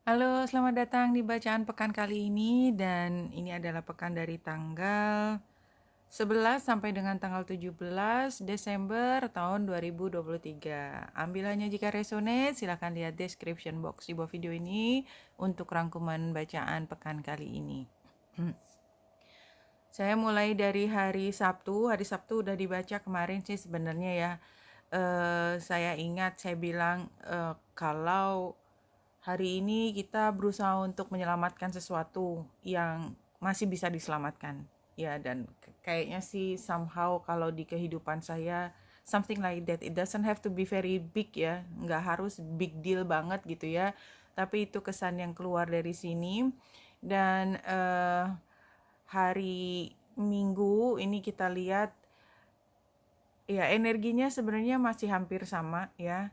Halo, selamat datang di bacaan pekan kali ini dan ini adalah pekan dari tanggal 11 sampai dengan tanggal 17 Desember tahun 2023. Ambil jika resonate, silahkan lihat description box di bawah video ini untuk rangkuman bacaan pekan kali ini. Saya mulai dari hari Sabtu udah dibaca kemarin sih sebenarnya ya. Saya ingat saya bilang kalau hari ini kita berusaha untuk menyelamatkan sesuatu yang masih bisa diselamatkan. Ya, dan kayaknya sih somehow kalau di kehidupan saya something like that. It doesn't have to be very big ya. Nggak harus big deal banget gitu ya. Tapi itu kesan yang keluar dari sini. Dan hari Minggu ini kita lihat ya energinya sebenarnya masih hampir sama ya.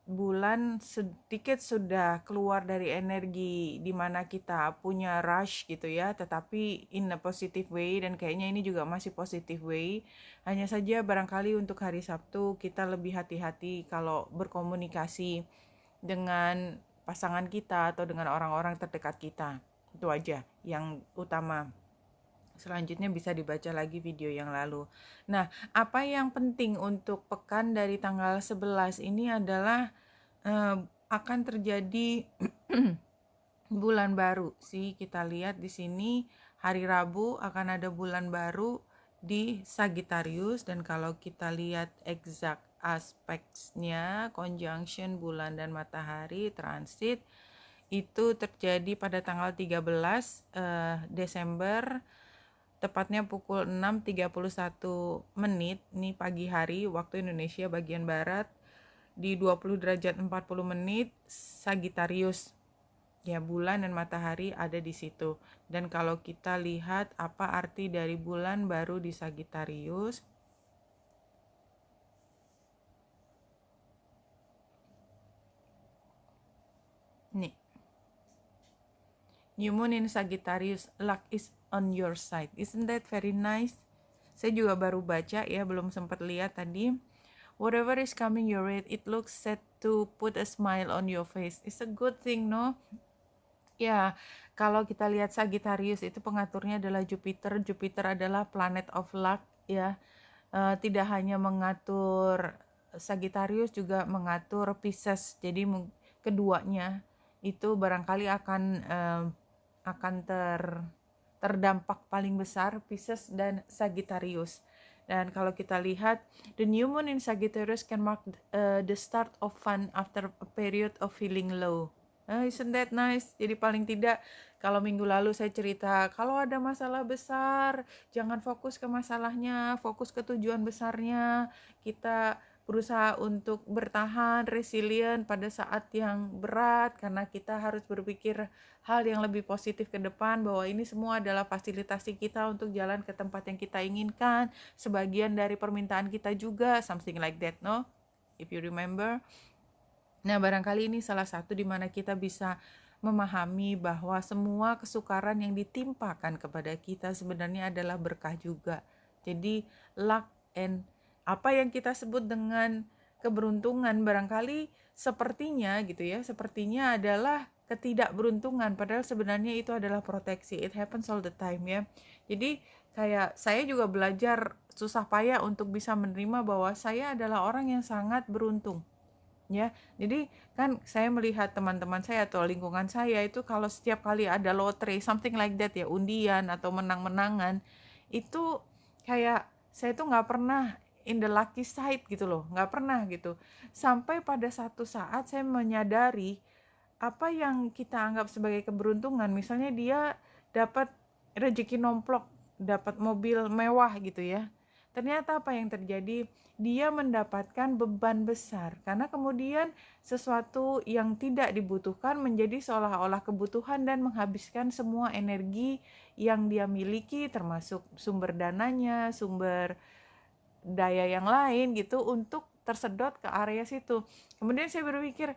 Bulan sedikit sudah keluar dari energi di mana kita punya rush gitu ya, tetapi in a positive way dan kayaknya ini juga masih positive way. Hanya saja barangkali untuk hari Sabtu kita lebih hati-hati kalau berkomunikasi dengan pasangan kita atau dengan orang-orang terdekat kita. Itu aja yang utama. Selanjutnya bisa dibaca lagi video yang lalu. Nah, apa yang penting untuk pekan dari tanggal 11 ini adalah akan terjadi bulan baru sih. Kita lihat di sini hari Rabu akan ada bulan baru di Sagittarius, dan kalau kita lihat exact aspeknya, conjunction bulan dan matahari transit itu terjadi pada tanggal 13 Desember, tepatnya pukul 6.31 nih pagi hari waktu Indonesia bagian barat, di 20 derajat 40 menit Sagittarius. Ya, bulan dan matahari ada di situ. Dan kalau kita lihat apa arti dari bulan baru di Sagittarius, nih, new moon in Sagittarius, luck is on your side. Isn't that very nice? Saya juga baru baca ya, belum sempat lihat tadi. Whatever is coming your way, it looks set to put a smile on your face. It's a good thing, no? Ya, kalau kita lihat Sagittarius itu pengaturnya adalah Jupiter. Jupiter adalah planet of luck ya. Tidak hanya mengatur Sagittarius, juga mengatur Pisces. Jadi keduanya itu barangkali akan terdampak paling besar, Pisces dan Sagittarius. Dan kalau kita lihat, the new moon in Sagittarius can mark the start of fun after a period of feeling low. Isn't that nice? Jadi paling tidak kalau minggu lalu saya cerita, kalau ada masalah besar, jangan fokus ke masalahnya, fokus ke tujuan besarnya. Kita berusaha untuk bertahan, resilient pada saat yang berat, karena kita harus berpikir hal yang lebih positif ke depan, bahwa ini semua adalah fasilitasi kita untuk jalan ke tempat yang kita inginkan, sebagian dari permintaan kita juga, something like that, no? If you remember. Nah, barangkali ini salah satu di mana kita bisa memahami bahwa semua kesukaran yang ditimpakan kepada kita sebenarnya adalah berkah juga. Jadi, luck and apa yang kita sebut dengan keberuntungan barangkali sepertinya gitu ya, sepertinya adalah ketidakberuntungan, padahal sebenarnya itu adalah proteksi. It happens all the time ya. Jadi, kayak saya juga belajar susah payah untuk bisa menerima bahwa saya adalah orang yang sangat beruntung. Ya, jadi kan saya melihat teman-teman saya atau lingkungan saya itu kalau setiap kali ada lotre, something like that ya, undian atau menang-menangan, itu kayak saya tuh nggak pernah in the lucky side gitu loh, nggak pernah gitu. Sampai pada satu saat saya menyadari apa yang kita anggap sebagai keberuntungan, misalnya dia dapat rezeki nomplok, dapat mobil mewah gitu ya. Ternyata apa yang terjadi? Dia mendapatkan beban besar karena kemudian sesuatu yang tidak dibutuhkan menjadi seolah-olah kebutuhan dan menghabiskan semua energi yang dia miliki, termasuk sumber dananya, sumber daya yang lain gitu, untuk tersedot ke area situ. Kemudian saya berpikir,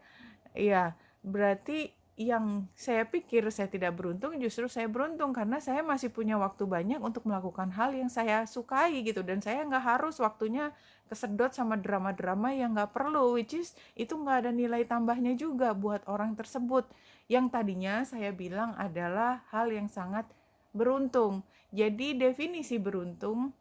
ya berarti yang saya pikir saya tidak beruntung, justru saya beruntung karena saya masih punya waktu banyak untuk melakukan hal yang saya sukai gitu, dan saya nggak harus waktunya kesedot sama drama-drama yang nggak perlu, which is itu nggak ada nilai tambahnya juga buat orang tersebut, yang tadinya saya bilang adalah hal yang sangat beruntung. Jadi definisi beruntung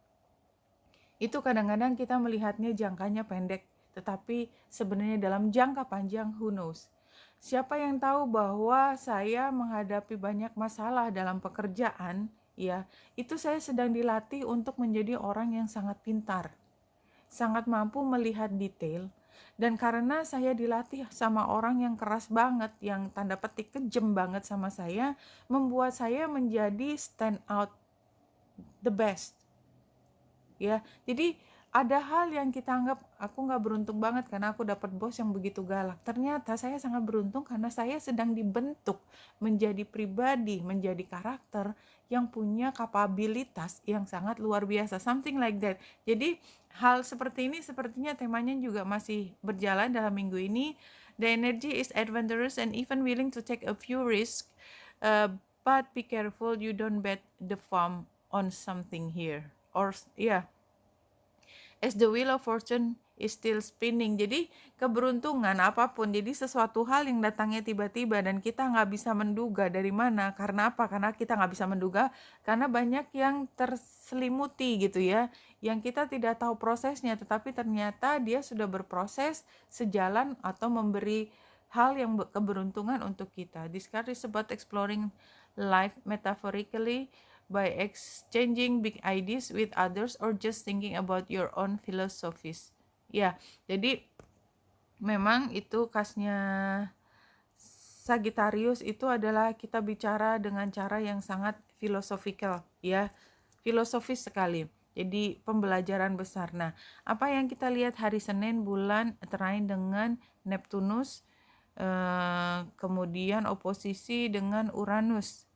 itu kadang-kadang kita melihatnya jangkanya pendek, tetapi sebenarnya dalam jangka panjang, who knows. Siapa yang tahu bahwa saya menghadapi banyak masalah dalam pekerjaan, ya, itu saya sedang dilatih untuk menjadi orang yang sangat pintar, sangat mampu melihat detail, dan karena saya dilatih sama orang yang keras banget, yang tanda petik kejam banget sama saya, membuat saya menjadi stand out the best. Ya, jadi ada hal yang kita anggap aku nggak beruntung banget karena aku dapat bos yang begitu galak. Ternyata saya sangat beruntung karena saya sedang dibentuk menjadi pribadi, menjadi karakter yang punya kapabilitas yang sangat luar biasa, something like that. Jadi hal seperti ini sepertinya temanya juga masih berjalan dalam minggu ini. The energy is adventurous and even willing to take a few risks, but be careful you don't bet the farm on something here. Or as the wheel of fortune is still spinning. Jadi keberuntungan apapun, jadi sesuatu hal yang datangnya tiba-tiba dan kita nggak bisa menduga dari mana. Karena apa? Karena kita nggak bisa menduga, karena banyak yang terselimuti gitu ya, yang kita tidak tahu prosesnya, tetapi ternyata dia sudah berproses sejalan atau memberi hal yang keberuntungan untuk kita. This card is about exploring life metaphorically by exchanging big ideas with others or just thinking about your own philosophies. Ya, jadi memang itu khasnya Sagittarius, itu adalah kita bicara dengan cara yang sangat philosophical, ya, filosofis sekali. Jadi pembelajaran besar. Nah, apa yang kita lihat hari Senin, bulan terain dengan Neptunus, kemudian oposisi dengan Uranus.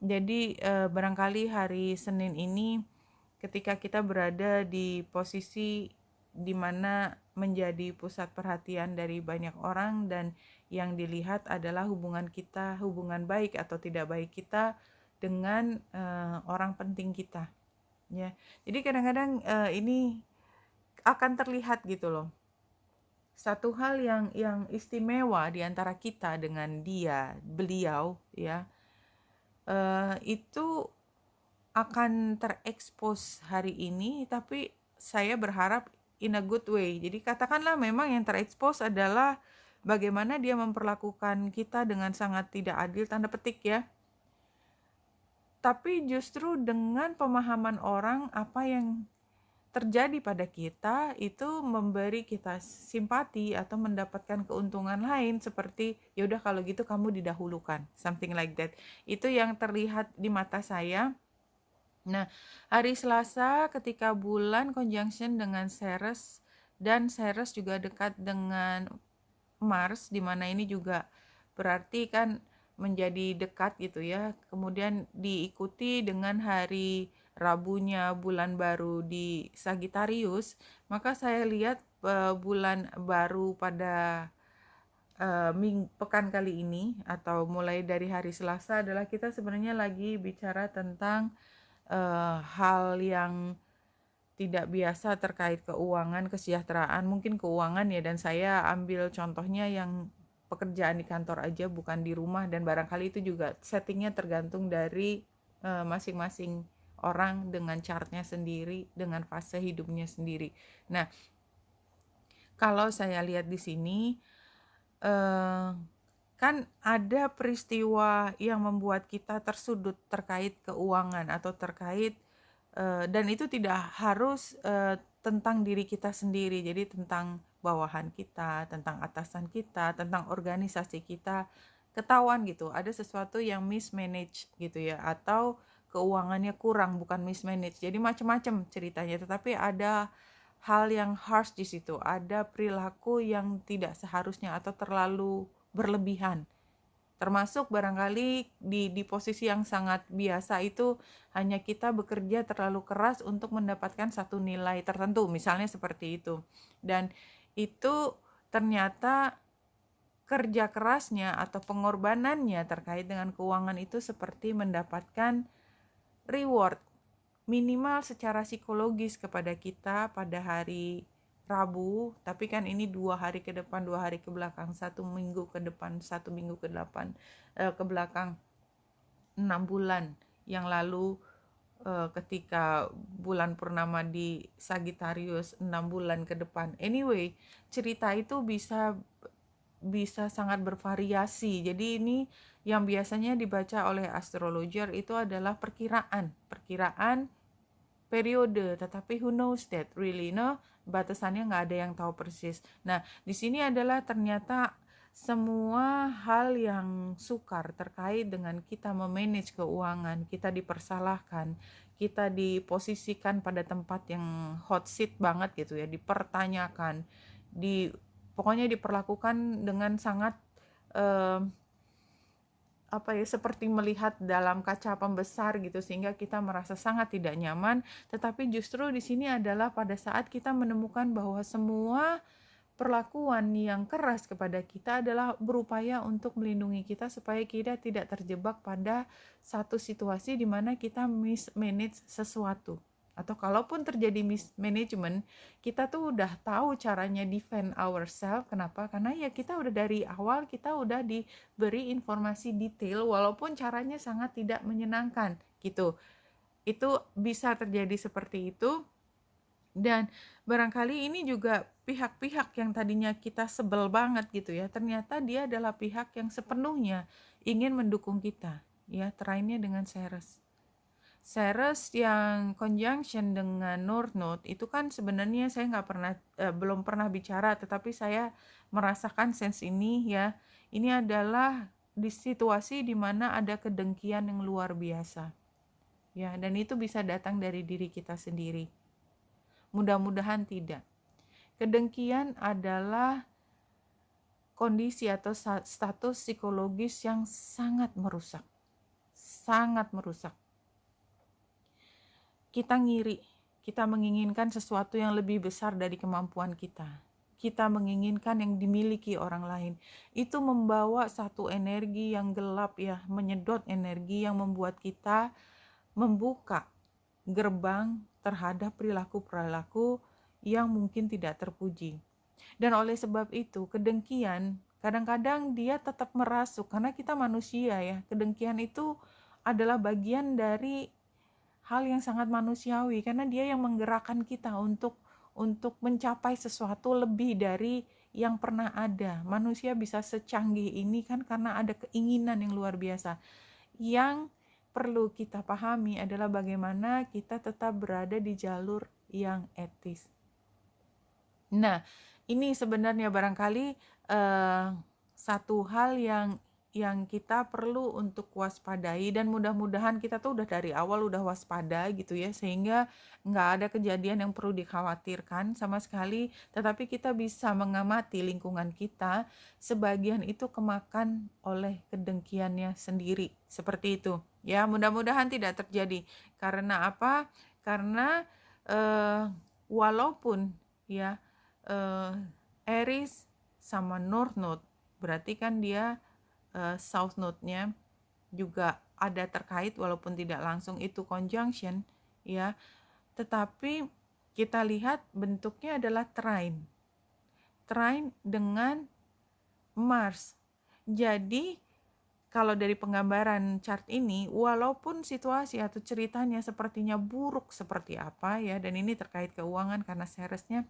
Jadi barangkali hari Senin ini ketika kita berada di posisi di mana menjadi pusat perhatian dari banyak orang dan yang dilihat adalah hubungan kita, hubungan baik atau tidak baik kita dengan orang penting kita, ya. Jadi kadang-kadang ini akan terlihat gitu loh. Satu hal yang istimewa di antara kita dengan beliau, ya. Itu akan terekspos hari ini, tapi saya berharap in a good way. Jadi katakanlah memang yang terekspos adalah bagaimana dia memperlakukan kita dengan sangat tidak adil, tanda petik ya. Tapi justru dengan pemahaman orang apa yang terjadi pada kita itu memberi kita simpati atau mendapatkan keuntungan lain, seperti ya udah kalau gitu kamu didahulukan, something like that. Itu yang terlihat di mata saya. Nah, hari Selasa ketika bulan conjunction dengan Ceres dan Ceres juga dekat dengan Mars, di mana ini juga berarti kan menjadi dekat gitu ya. Kemudian diikuti dengan hari Rabunya bulan baru di Sagittarius, maka saya lihat bulan baru pada pekan kali ini atau mulai dari hari Selasa adalah kita sebenarnya lagi bicara tentang hal yang tidak biasa terkait keuangan, kesejahteraan, mungkin keuangan ya, dan saya ambil contohnya yang pekerjaan di kantor aja, bukan di rumah, dan barangkali itu juga settingnya tergantung dari masing-masing orang dengan chartnya sendiri, dengan fase hidupnya sendiri. Nah, kalau saya lihat di sini kan ada peristiwa yang membuat kita tersudut terkait keuangan atau terkait dan itu tidak harus tentang diri kita sendiri, jadi tentang bawahan kita, tentang atasan kita, tentang organisasi kita, ketahuan gitu ada sesuatu yang mismanage gitu ya, atau keuangannya kurang, bukan mismanage, jadi macam-macam ceritanya, tetapi ada hal yang harsh di situ, ada perilaku yang tidak seharusnya atau terlalu berlebihan. Termasuk barangkali di posisi yang sangat biasa itu hanya kita bekerja terlalu keras untuk mendapatkan satu nilai tertentu, misalnya seperti itu. Dan itu ternyata kerja kerasnya atau pengorbanannya terkait dengan keuangan itu seperti mendapatkan reward minimal secara psikologis kepada kita pada hari Rabu, tapi kan ini 2 hari ke depan, 2 hari ke belakang, 1 minggu ke depan, 1 minggu ke belakang, 6 bulan yang lalu, ketika bulan purnama di Sagittarius 6 bulan ke depan. Anyway, cerita itu bisa sangat bervariasi. Jadi ini yang biasanya dibaca oleh astrologer itu adalah perkiraan periode, tetapi who knows that really, no, batasannya nggak ada yang tahu persis. Nah, di sini adalah ternyata semua hal yang sukar terkait dengan kita memanage keuangan, kita dipersalahkan, kita diposisikan pada tempat yang hot seat banget gitu ya, dipertanyakan, pokoknya diperlakukan dengan sangat seperti melihat dalam kaca pembesar gitu, sehingga kita merasa sangat tidak nyaman. Tetapi justru di sini adalah pada saat kita menemukan bahwa semua perlakuan yang keras kepada kita adalah berupaya untuk melindungi kita supaya kita tidak terjebak pada satu situasi di mana kita mismanage sesuatu. Atau kalaupun terjadi mismanagement, kita tuh udah tahu caranya defend ourselves. Kenapa? Karena ya kita udah dari awal kita udah diberi informasi detail walaupun caranya sangat tidak menyenangkan gitu. Itu bisa terjadi seperti itu. Dan barangkali ini juga pihak-pihak yang tadinya kita sebel banget gitu ya, ternyata dia adalah pihak yang sepenuhnya ingin mendukung kita. Ya, terakhirnya dengan Ceres yang conjunction dengan North Node itu kan sebenarnya saya belum pernah bicara, tetapi saya merasakan sense ini ya. Ini adalah di situasi di mana ada kedengkian yang luar biasa. Ya, dan itu bisa datang dari diri kita sendiri. Mudah-mudahan tidak. Kedengkian adalah kondisi atau status psikologis yang sangat merusak. Sangat merusak. Kita ngiri, kita menginginkan sesuatu yang lebih besar dari kemampuan kita. Kita menginginkan yang dimiliki orang lain. Itu membawa satu energi yang gelap ya, menyedot energi yang membuat kita membuka gerbang terhadap perilaku-perilaku yang mungkin tidak terpuji. Dan oleh sebab itu, kedengkian kadang-kadang dia tetap merasuk karena kita manusia ya. Kedengkian itu adalah bagian dari hal yang sangat manusiawi karena dia yang menggerakkan kita untuk mencapai sesuatu lebih dari yang pernah ada. Manusia bisa secanggih ini kan karena ada keinginan yang luar biasa. Yang perlu kita pahami adalah bagaimana kita tetap berada di jalur yang etis. Nah, ini sebenarnya barangkali satu hal yang kita perlu untuk waspadai, dan mudah-mudahan kita tuh udah dari awal udah waspada gitu ya, sehingga nggak ada kejadian yang perlu dikhawatirkan sama sekali, tetapi kita bisa mengamati lingkungan kita, sebagian itu kemakan oleh kedengkiannya sendiri, seperti itu ya. Mudah-mudahan tidak terjadi. Karena apa? Karena walaupun ya Aries sama North Node, berarti kan dia South Node-nya juga ada terkait walaupun tidak langsung itu conjunction ya, tetapi kita lihat bentuknya adalah trine dengan Mars. Jadi kalau dari penggambaran chart ini, walaupun situasi atau ceritanya sepertinya buruk seperti apa ya, dan ini terkait keuangan karena Ceresnya,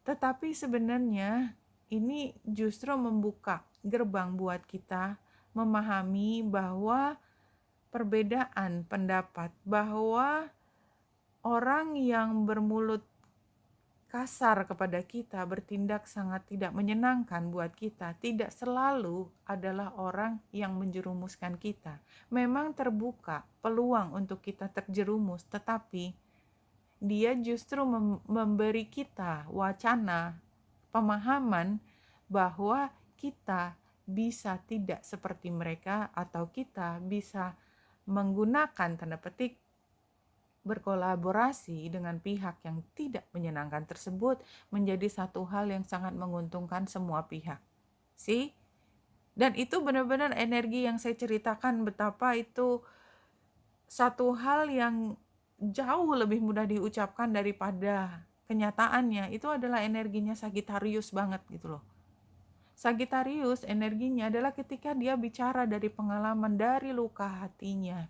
tetapi sebenarnya ini justru membuka gerbang buat kita memahami bahwa perbedaan pendapat, bahwa orang yang bermulut kasar kepada kita, bertindak sangat tidak menyenangkan buat kita, tidak selalu adalah orang yang menjerumuskan kita. Memang terbuka peluang untuk kita terjerumus, tetapi dia justru memberi kita wacana, pemahaman bahwa kita bisa tidak seperti mereka, atau kita bisa menggunakan tanda petik berkolaborasi dengan pihak yang tidak menyenangkan tersebut menjadi satu hal yang sangat menguntungkan semua pihak. See? Dan itu benar-benar energi yang saya ceritakan betapa itu satu hal yang jauh lebih mudah diucapkan daripada kenyataannya. Itu adalah energinya Sagittarius banget gitu loh. Sagittarius energinya adalah ketika dia bicara dari pengalaman, dari luka hatinya.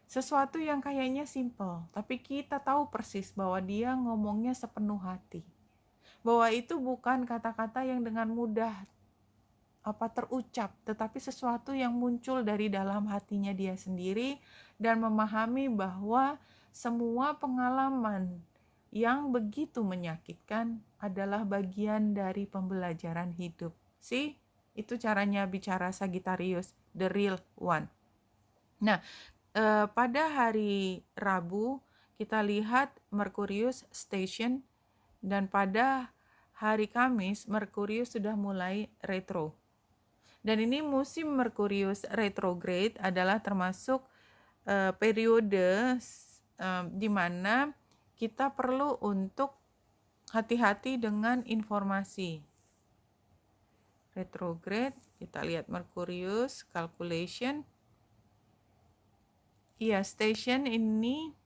Sesuatu yang kayaknya simple, tapi kita tahu persis bahwa dia ngomongnya sepenuh hati. Bahwa itu bukan kata-kata yang dengan mudah terucap, tetapi sesuatu yang muncul dari dalam hatinya dia sendiri dan memahami bahwa semua pengalaman yang begitu menyakitkan adalah bagian dari pembelajaran hidup. See? Itu caranya bicara Sagittarius, the real one. Nah, pada hari Rabu kita lihat Merkurius station, dan pada hari Kamis Merkurius sudah mulai retro. Dan ini musim Merkurius retrograde adalah termasuk periode di mana kita perlu untuk hati-hati dengan informasi. Retrograde, kita lihat Merkurius calculation. Iya, station ini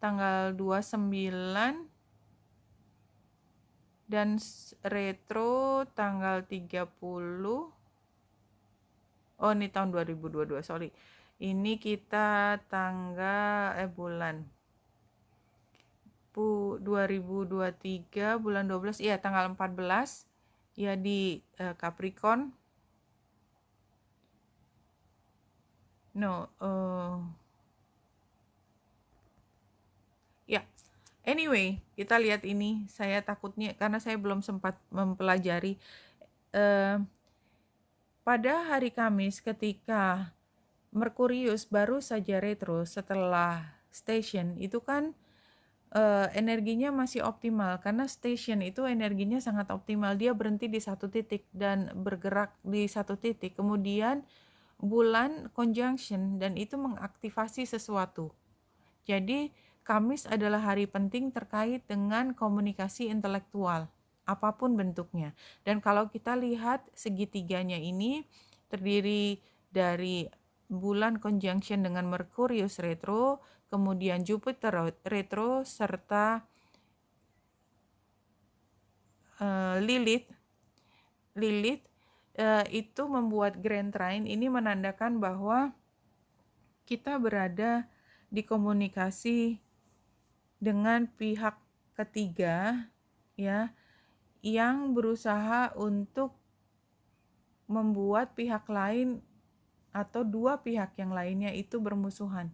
tanggal 29 dan retro tanggal 30. Oh, ini tahun 2022, sorry. Ini kita bulan 2023 bulan 12, iya tanggal 14 ya di Capricorn. Ya. Anyway, kita lihat ini. Saya takutnya karena saya belum sempat mempelajari pada hari Kamis ketika Merkurius baru saja retro setelah station, itu kan energinya masih optimal karena station itu energinya sangat optimal. Dia berhenti di satu titik dan bergerak di satu titik. Kemudian bulan conjunction dan itu mengaktifasi sesuatu. Jadi Kamis adalah hari penting terkait dengan komunikasi intelektual, apapun bentuknya. Dan kalau kita lihat segitiganya ini terdiri dari bulan conjunction dengan Merkurius retro, kemudian Jupiter retro, serta Lilith itu membuat Grand Trine. Ini menandakan bahwa kita berada di komunikasi dengan pihak ketiga ya, yang berusaha untuk membuat pihak lain atau dua pihak yang lainnya itu bermusuhan,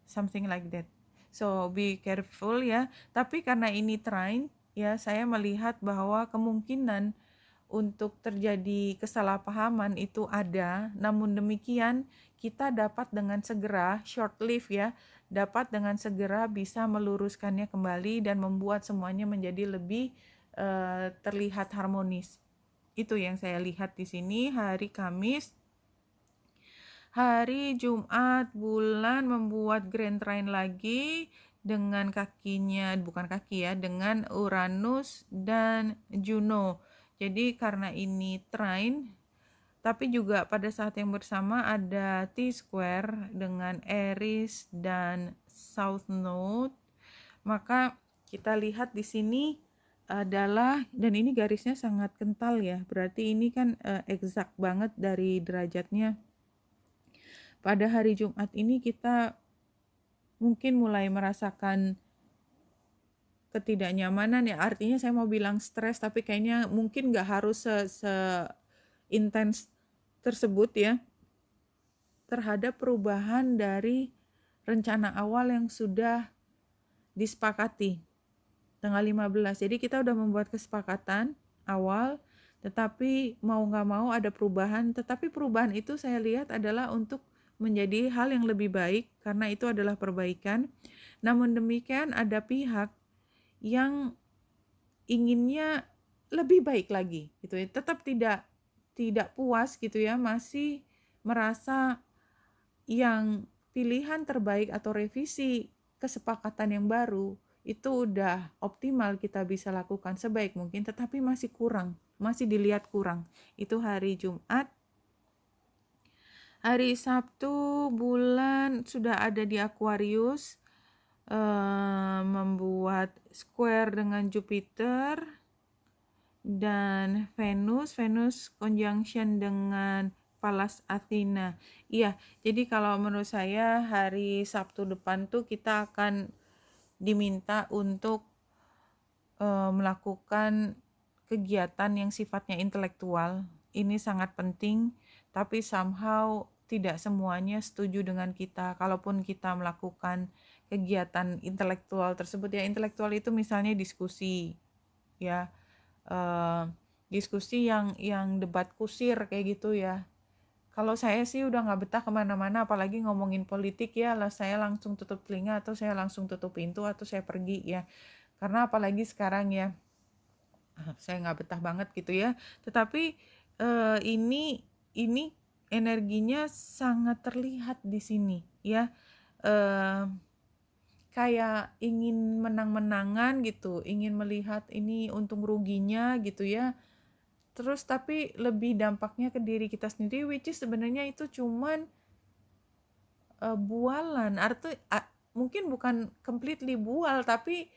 something like that. So be careful ya. Tapi karena ini trine ya, saya melihat bahwa kemungkinan untuk terjadi kesalahpahaman itu ada. Namun demikian kita dapat dengan segera short live ya, dapat dengan segera bisa meluruskannya kembali dan membuat semuanya menjadi lebih terlihat harmonis. Itu yang saya lihat di sini. Hari Kamis, hari Jumat bulan membuat Grand Trine lagi dengan kakinya, bukan kaki ya, dengan Uranus dan Juno. Jadi karena ini trine, tapi juga pada saat yang bersama ada T-square dengan Aries dan South Node. Maka kita lihat di sini adalah, dan ini garisnya sangat kental ya, berarti ini kan exact banget dari derajatnya. Pada hari Jumat ini kita mungkin mulai merasakan ketidaknyamanan ya, artinya saya mau bilang stres, tapi kayaknya mungkin nggak harus se-intens tersebut ya, terhadap perubahan dari rencana awal yang sudah disepakati tanggal 15. Jadi kita udah membuat kesepakatan awal, tetapi mau nggak mau ada perubahan, tetapi perubahan itu saya lihat adalah untuk menjadi hal yang lebih baik karena itu adalah perbaikan. Namun demikian ada pihak yang inginnya lebih baik lagi gitu ya, tetap tidak puas gitu ya, masih merasa yang pilihan terbaik atau revisi kesepakatan yang baru itu udah optimal kita bisa lakukan sebaik mungkin, tetapi masih kurang masih dilihat kurang. Itu hari Jumat. Hari Sabtu bulan sudah ada di Aquarius, membuat square dengan Jupiter dan Venus conjunction dengan Pallas Athena. Iya, jadi kalau menurut saya hari Sabtu depan tuh kita akan diminta untuk melakukan kegiatan yang sifatnya intelektual. Ini sangat penting, tapi somehow tidak semuanya setuju dengan kita. Kalaupun kita melakukan kegiatan intelektual tersebut, ya intelektual itu misalnya diskusi, ya diskusi yang debat kusir kayak gitu ya. Kalau saya sih udah nggak betah kemana-mana, apalagi ngomongin politik ya, lah saya langsung tutup telinga atau saya langsung tutup pintu atau saya pergi ya. Karena apalagi sekarang ya, saya nggak betah banget gitu ya. Tetapi ini energinya sangat terlihat di sini ya. Kayak ingin menang-menangan gitu, ingin melihat ini untung ruginya gitu ya. Terus tapi lebih dampaknya ke diri kita sendiri, which is sebenarnya itu cuman bualan. Mungkin bukan completely bual, tapi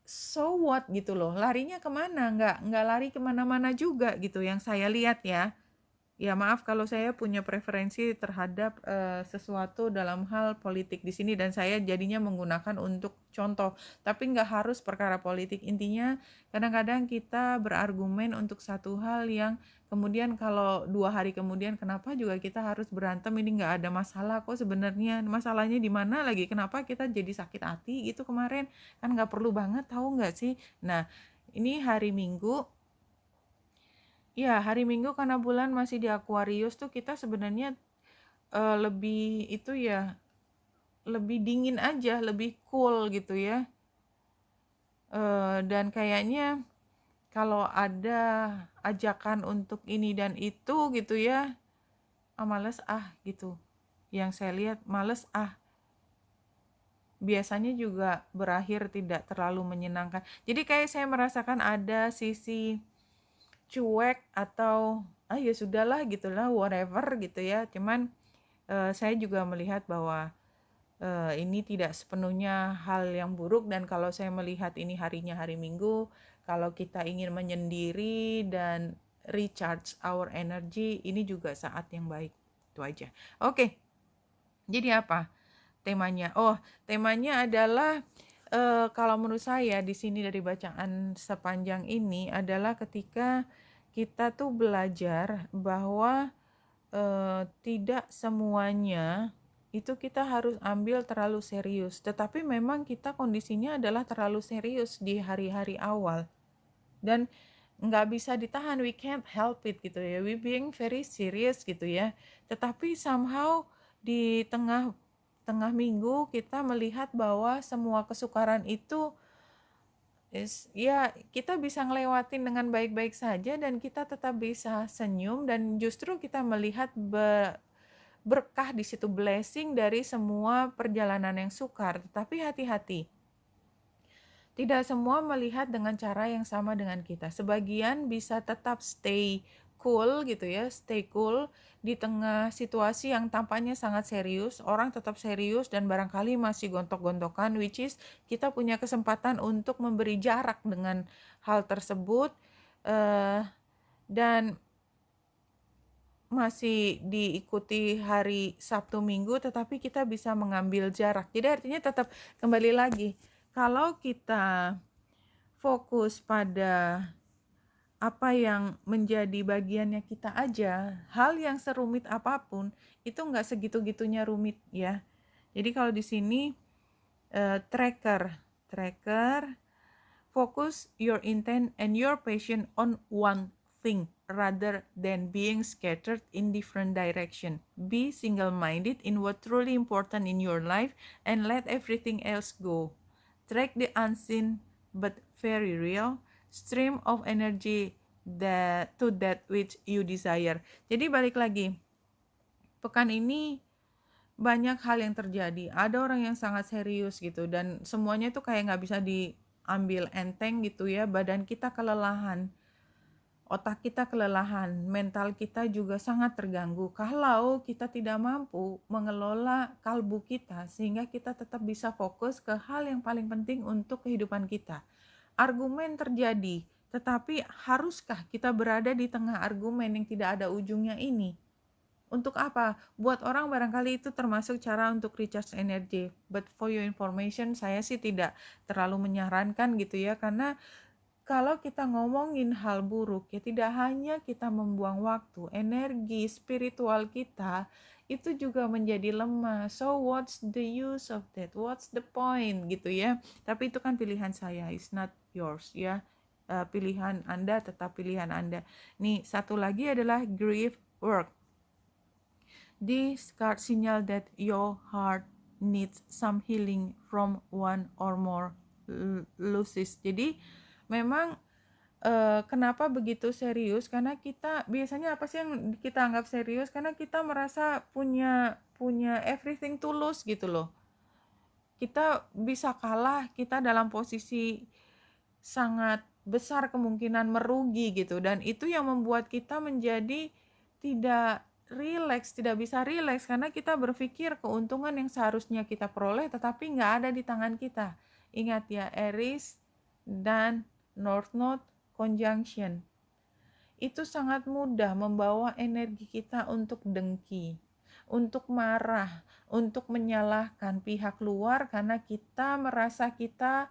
so what gitu loh. Larinya kemana? Nggak lari kemana-mana juga gitu yang saya lihat ya. Ya maaf kalau saya punya preferensi terhadap sesuatu dalam hal politik di sini dan saya jadinya menggunakan untuk contoh. Tapi nggak harus perkara politik. Intinya kadang-kadang kita berargumen untuk satu hal yang kemudian kalau 2 hari kemudian kenapa juga kita harus berantem, ini nggak ada masalah kok sebenarnya. Masalahnya di mana lagi? Kenapa kita jadi sakit hati gitu kemarin? Kan nggak perlu banget, tahu nggak sih? Nah ini hari Minggu. Ya, hari Minggu karena bulan masih di Aquarius tuh kita sebenarnya lebih itu ya, lebih dingin aja, lebih cool gitu ya. Dan kayaknya kalau ada ajakan untuk ini dan itu gitu ya, males gitu. Yang saya lihat males biasanya juga berakhir tidak terlalu menyenangkan. Jadi kayak saya merasakan ada sisi cuek atau ya sudahlah gitulah whatever gitu ya. Cuman saya juga melihat bahwa ini tidak sepenuhnya hal yang buruk, dan kalau saya melihat ini harinya hari Minggu, kalau kita ingin menyendiri dan recharge our energy, ini juga saat yang baik. Itu aja. Oke. Jadi apa temanya? Temanya adalah kalau menurut saya di sini dari bacaan sepanjang ini adalah ketika kita tuh belajar bahwa tidak semuanya itu kita harus ambil terlalu serius. Tetapi memang kita kondisinya adalah terlalu serius di hari-hari awal. Dan nggak bisa ditahan, we can't help it gitu ya. We being very serious gitu ya. Tetapi somehow di tengah minggu kita melihat bahwa semua kesukaran itu ya kita bisa ngelewatin dengan baik-baik saja dan kita tetap bisa senyum, dan justru kita melihat berkah di situ, blessing dari semua perjalanan yang sukar. Tapi hati-hati, tidak semua melihat dengan cara yang sama dengan kita. Sebagian bisa tetap stay cool gitu ya, stay cool di tengah situasi yang tampaknya sangat serius. Orang tetap serius dan barangkali masih gontok-gontokan, which is kita punya kesempatan untuk memberi jarak dengan hal tersebut, dan masih diikuti hari Sabtu Minggu, tetapi kita bisa mengambil jarak. Jadi artinya tetap kembali lagi, kalau kita fokus pada apa yang menjadi bagiannya kita aja, hal yang serumit apapun itu nggak segitu-gitunya rumit ya. Jadi kalau di sini tracker, focus your intent and your passion on one thing rather than being scattered in different direction. Be single-minded in what truly important in your life and let everything else go. Track the unseen but very real stream of energy to that which you desire. Jadi balik lagi, pekan ini banyak hal yang terjadi. Ada orang yang sangat serius gitu dan semuanya tuh kayak nggak bisa diambil enteng gitu ya. Badan kita kelelahan. otak kita kelelahan, mental kita juga sangat terganggu kalau kita tidak mampu mengelola kalbu kita sehingga kita tetap bisa fokus ke hal yang paling penting untuk kehidupan kita. Argumen terjadi, tetapi haruskah kita berada di tengah argumen yang tidak ada ujungnya ini? Untuk apa? Buat orang barangkali itu termasuk cara untuk recharge energy. But for your information, saya sih tidak terlalu menyarankan gitu ya, karena kalau kita ngomongin hal buruk, ya tidak hanya kita membuang waktu, energi spiritual kita itu juga menjadi lemah. So what's the use of that? What's the point gitu ya? Tapi itu kan pilihan saya, it's not yours ya. Pilihan Anda tetap pilihan Anda. Nih, satu lagi adalah grief work. This card signal that your heart needs some healing from one or more losses. Jadi memang kenapa begitu serius? Karena kita biasanya apa sih yang kita anggap serius? Karena kita merasa punya everything to lose gitu loh. Kita bisa kalah, kita dalam posisi sangat besar kemungkinan merugi gitu, dan itu yang membuat kita menjadi tidak tidak bisa rileks karena kita berpikir keuntungan yang seharusnya kita peroleh tetapi nggak ada di tangan kita. Ingat ya, Aries dan North Node conjunction itu sangat mudah membawa energi kita untuk dengki, untuk marah, untuk menyalahkan pihak luar karena kita merasa kita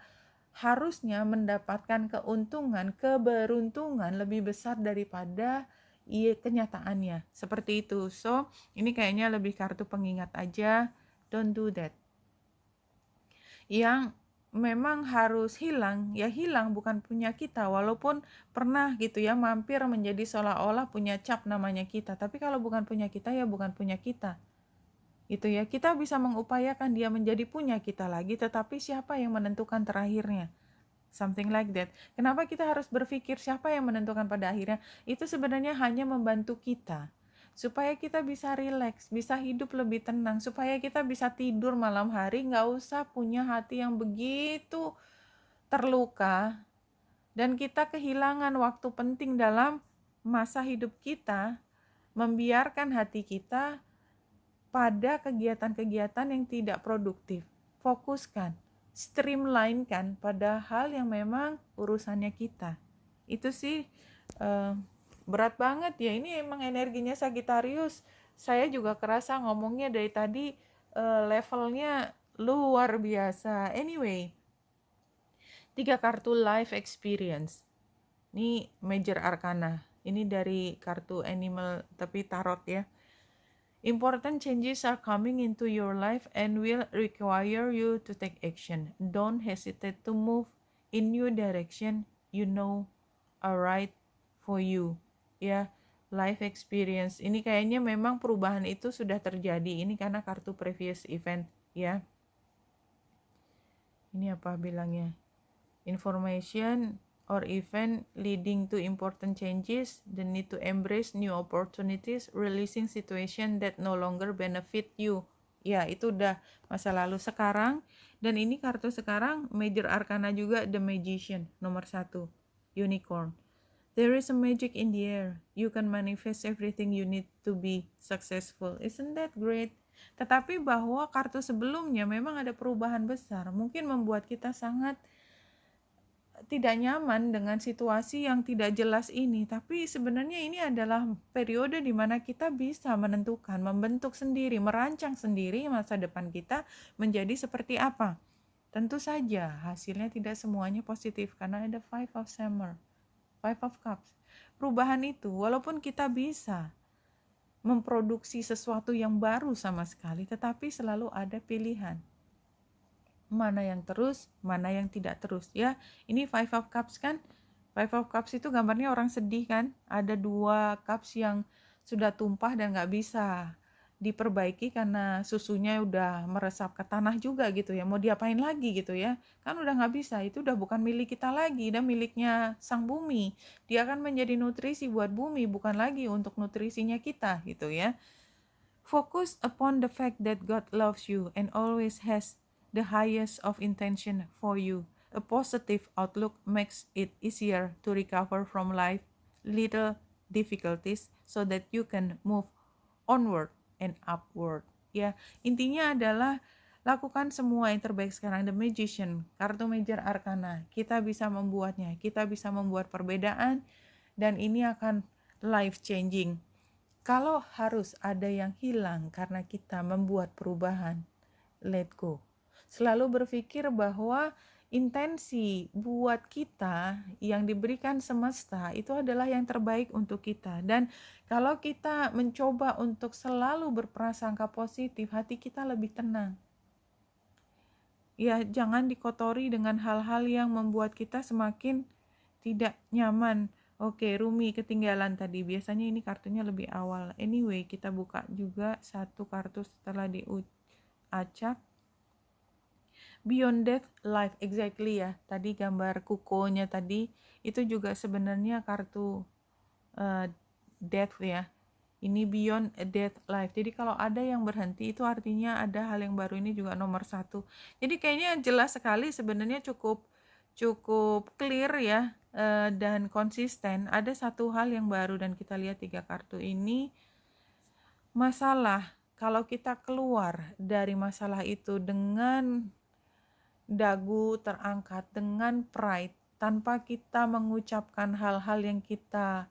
harusnya mendapatkan keuntungan, keberuntungan lebih besar daripada kenyataannya. Seperti itu. So, ini kayaknya lebih kartu pengingat aja. Don't do that. Yang memang harus hilang, ya hilang, bukan punya kita, walaupun pernah gitu ya mampir menjadi seolah-olah punya cap namanya kita, tapi kalau bukan punya kita ya bukan punya kita gitu ya. Kita bisa mengupayakan dia menjadi punya kita lagi, tetapi siapa yang menentukan terakhirnya? Something like that. Kenapa kita harus berpikir siapa yang menentukan pada akhirnya? Itu sebenarnya hanya membantu kita supaya kita bisa rileks, bisa hidup lebih tenang, supaya kita bisa tidur malam hari, nggak usah punya hati yang begitu terluka, dan kita kehilangan waktu penting dalam masa hidup kita, membiarkan hati kita pada kegiatan-kegiatan yang tidak produktif. Fokuskan, streamline-kan pada hal yang memang urusannya kita. Itu sih berat banget ya, ini emang energinya Sagittarius. Saya juga kerasa ngomongnya dari tadi levelnya luar biasa. Anyway, 3 kartu life experience. Ini major arcana. Ini dari kartu animal tapi tarot ya. Important changes are coming into your life and will require you to take action. Don't hesitate to move in new direction you know are right for you. Ya, life experience. Ini kayaknya memang perubahan itu sudah terjadi. Ini karena kartu previous event ya. Ini apa bilangnya? Information or event leading to important changes, the need to embrace new opportunities, releasing situation that no longer benefit you. Ya, itu udah masa lalu. Sekarang, dan ini kartu sekarang major arcana juga, the magician nomor 1, unicorn. There is a magic in the air. You can manifest everything you need to be successful. Isn't that great? Tetapi bahwa kartu sebelumnya memang ada perubahan besar, mungkin membuat kita sangat tidak nyaman dengan situasi yang tidak jelas ini. Tapi sebenarnya ini adalah periode di mana kita bisa menentukan, membentuk sendiri, merancang sendiri masa depan kita menjadi seperti apa. Tentu saja hasilnya tidak semuanya positif karena ada Five of Summer, Five of Cups. Perubahan itu walaupun kita bisa memproduksi sesuatu yang baru sama sekali, tetapi selalu ada pilihan. Mana yang terus, mana yang tidak terus ya. Ini Five of Cups kan. Five of Cups itu gambarnya orang sedih kan. Ada 2 cups yang sudah tumpah dan gak bisa diperbaiki karena susunya udah meresap ke tanah juga gitu ya. Mau diapain lagi gitu ya. Kan udah gak bisa, itu udah bukan milik kita lagi, udah miliknya sang bumi. Dia akan menjadi nutrisi buat bumi, bukan lagi untuk nutrisinya kita gitu ya. Focus upon the fact that God loves you and always has the highest of intention for you. A positive outlook makes it easier to recover from little difficulties so that you can move onward and upward. Ya, intinya adalah lakukan semua yang terbaik sekarang. The Magician, kartu Major Arcana, kita bisa membuatnya, kita bisa membuat perbedaan, dan ini akan life changing. Kalau harus ada yang hilang karena kita membuat perubahan, let go. Selalu berpikir bahwa intensi buat kita yang diberikan semesta itu adalah yang terbaik untuk kita. Dan kalau kita mencoba untuk selalu berprasangka positif, hati kita lebih tenang. Ya, jangan dikotori dengan hal-hal yang membuat kita semakin tidak nyaman. Oke, Rumi ketinggalan tadi. Biasanya ini kartunya lebih awal. Anyway, kita buka juga satu kartu setelah diacak. Beyond Death, Life, exactly ya. Tadi gambar kukonya tadi, itu juga sebenarnya kartu death ya. Ini Beyond Death, Life. Jadi kalau ada yang berhenti itu artinya ada hal yang baru. Ini juga nomor 1. Jadi kayaknya jelas sekali, sebenarnya cukup clear ya, dan konsisten. Ada satu hal yang baru, dan kita lihat 3 kartu ini. Masalah, kalau kita keluar dari masalah itu dengan dagu terangkat, dengan pride, tanpa kita mengucapkan hal-hal yang kita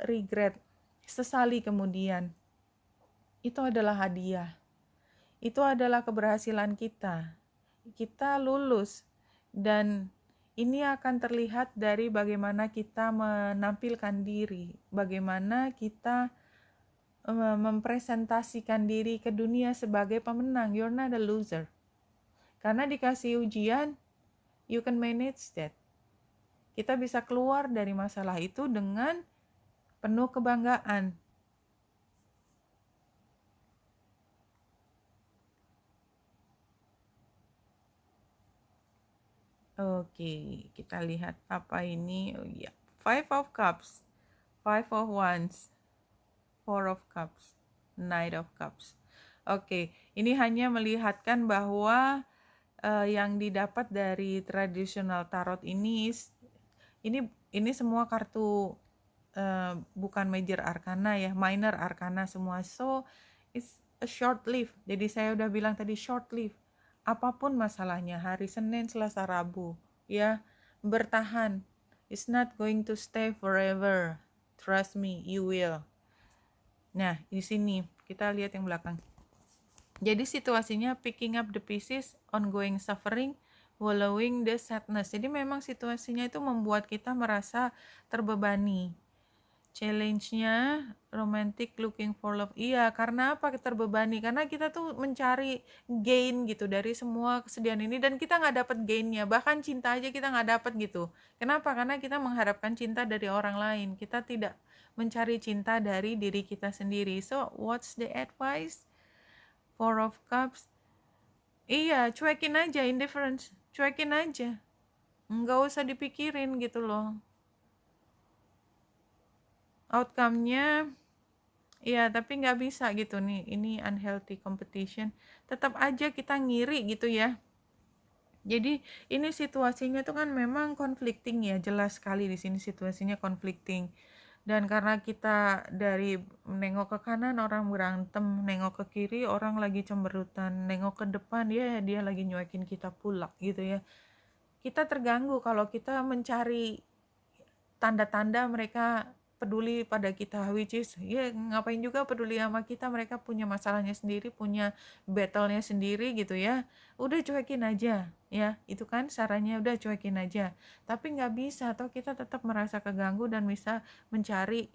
regret, sesali kemudian, itu adalah hadiah. Itu adalah keberhasilan kita. Kita lulus, dan ini akan terlihat dari bagaimana kita menampilkan diri, bagaimana kita mempresentasikan diri ke dunia sebagai pemenang. You're not a loser. Karena dikasih ujian, you can manage that. Kita bisa keluar dari masalah itu dengan penuh kebanggaan. Oke, kita lihat apa ini. Oh iya, 5 of Cups, 5 of Wands, 4 of Cups, Knight of Cups. Oke, ini hanya melihatkan bahwa yang didapat dari tradisional tarot ini semua kartu bukan major arcana ya, minor arcana semua. So it's a short live. Jadi saya udah bilang tadi short live. Apapun masalahnya, hari Senin, Selasa, Rabu, ya, bertahan. It's not going to stay forever. Trust me, you will. Nah, di sini kita lihat yang belakang. Jadi situasinya picking up the pieces, ongoing suffering, wallowing the sadness. Jadi memang situasinya itu membuat kita merasa terbebani. Challenge-nya romantic looking for love. Iya, karena apa kita terbebani? Karena kita tuh mencari gain gitu dari semua kesedihan ini, dan kita nggak dapat gainnya. Bahkan cinta aja kita nggak dapat gitu. Kenapa? Karena kita mengharapkan cinta dari orang lain. Kita tidak mencari cinta dari diri kita sendiri. So, what's the advice? 4 of Cups. Iya, cuekin aja, indifference. Cuekin aja. Nggak usah dipikirin gitu loh. Outcome-nya ya, tapi nggak bisa gitu nih, ini unhealthy competition, tetap aja kita ngiri gitu ya. Jadi ini situasinya tuh kan memang conflicting ya, jelas sekali di sini situasinya conflicting. Dan karena kita dari nengok ke kanan orang berantem, nengok ke kiri orang lagi cemberutan, nengok ke depan dia lagi nyuekin kita pula gitu ya. Kita terganggu kalau kita mencari tanda-tanda mereka peduli pada kita, which is ya ngapain juga peduli sama kita, mereka punya masalahnya sendiri, punya battle-nya sendiri gitu ya. Udah cuekin aja ya, itu kan sarannya, udah cuekin aja. Tapi nggak bisa, atau kita tetap merasa keganggu dan bisa mencari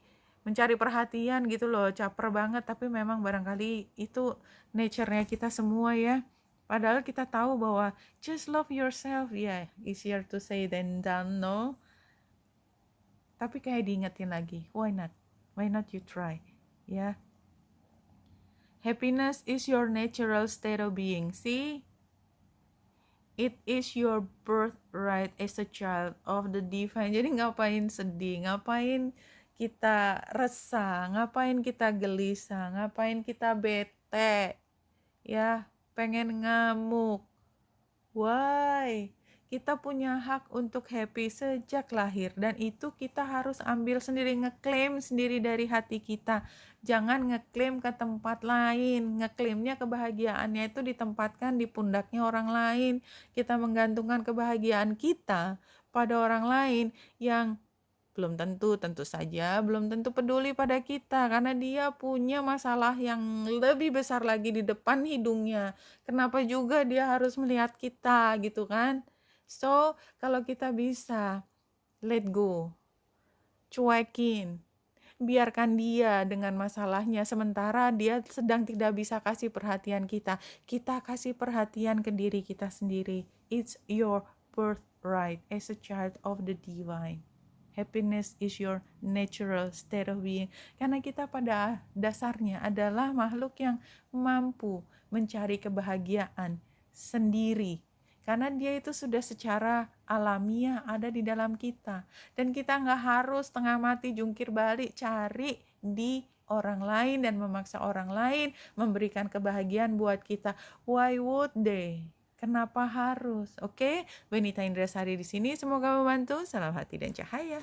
perhatian gitu loh, caper banget. Tapi memang barangkali itu nature-nya kita semua ya. Padahal kita tahu bahwa just love yourself ya, easier to say than done, no? Tapi kayak diingetin lagi, why not you try, ya. Happiness is your natural state of being. See, it is your birthright as a child of the divine. Jadi ngapain sedih, ngapain kita resah, ngapain kita gelisah, ngapain kita bete, ya, pengen ngamuk. Why? Kita punya hak untuk happy sejak lahir, dan itu kita harus ambil sendiri, ngeklaim sendiri dari hati kita. Jangan ngeklaim ke tempat lain. Ngeklaimnya kebahagiaannya itu ditempatkan di pundaknya orang lain. Kita menggantungkan kebahagiaan kita pada orang lain yang belum tentu saja belum tentu peduli pada kita, karena dia punya masalah yang lebih besar lagi di depan hidungnya. Kenapa juga dia harus melihat kita gitu kan? So, kalau kita bisa let go, cuekin, biarkan dia dengan masalahnya, sementara dia sedang tidak bisa kasih perhatian kita. Kita kasih perhatian ke diri kita sendiri. It's your birthright as a child of the divine. Happiness is your natural state of being. Karena kita pada dasarnya adalah makhluk yang mampu mencari kebahagiaan sendiri. Karena dia itu sudah secara alamiah ada di dalam kita. Dan kita nggak harus tengah mati jungkir balik cari di orang lain dan memaksa orang lain memberikan kebahagiaan buat kita. Why would they? Kenapa harus? Oke, Benita Indrasari di sini. Semoga membantu. Salam hati dan cahaya.